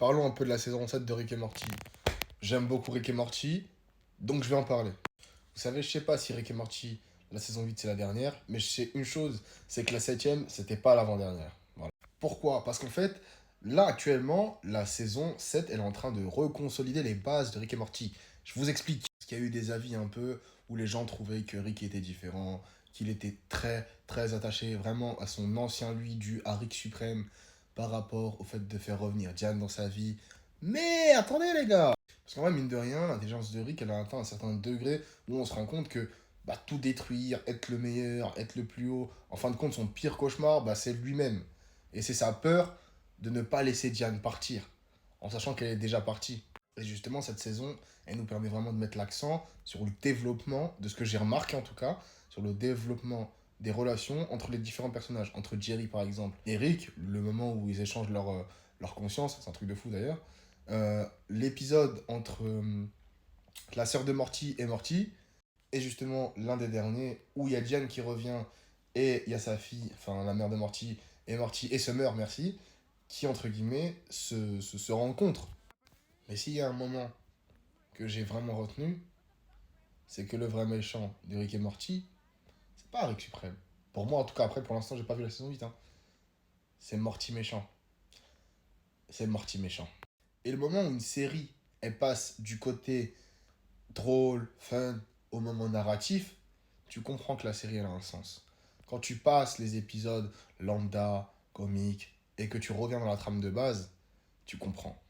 parlons un peu de la saison 7 de Rick et Morty. J'aime beaucoup Rick et Morty, donc je vais en parler. Vous savez, je sais pas si Rick et Morty, la saison 8 c'est la dernière, mais je sais une chose, c'est que la septième, c'était pas l'avant-dernière. Voilà. Pourquoi? Parce qu'en fait, là actuellement, la saison 7, elle est en train de reconsolider les bases de Rick et Morty. Je vous explique. Parce qu'il y a eu des avis un peu où les gens trouvaient que Rick était différent, qu'il était très très attaché vraiment à son ancien lui dû à Rick Suprême par rapport au fait de faire revenir Diane dans sa vie. Mais attendez les gars! Parce qu'en vrai, mine de rien, l'intelligence de Rick, elle a atteint un certain degré où on se rend compte que bah, tout détruire, être le meilleur, être le plus haut, en fin de compte, son pire cauchemar, bah, c'est lui-même. Et c'est sa peur de ne pas laisser Diane partir, en sachant qu'elle est déjà partie. Et justement, cette saison, elle nous permet vraiment de mettre l'accent sur le développement, de ce que j'ai remarqué en tout cas, sur le développement des relations entre les différents personnages, entre Jerry par exemple et Rick, le moment où ils échangent leur conscience, c'est un truc de fou d'ailleurs. L'épisode entre la sœur de Morty et Morty, est justement l'un des derniers où il y a Diane qui revient et il y a sa fille, enfin la mère de Morty, et Morty et Summer, merci, qui entre guillemets se rencontrent. Mais s'il y a un moment que j'ai vraiment retenu, c'est que le vrai méchant de Rick et Morty, c'est pas Rick Suprême. Pour moi, en tout cas, après, pour l'instant, j'ai pas vu la saison 8, hein. C'est Morty méchant. C'est Morty méchant. Et le moment où une série, elle passe du côté drôle, fun, au moment narratif, tu comprends que la série, elle a un sens. Quand tu passes les épisodes lambda, comiques, et que tu reviens dans la trame de base, tu comprends.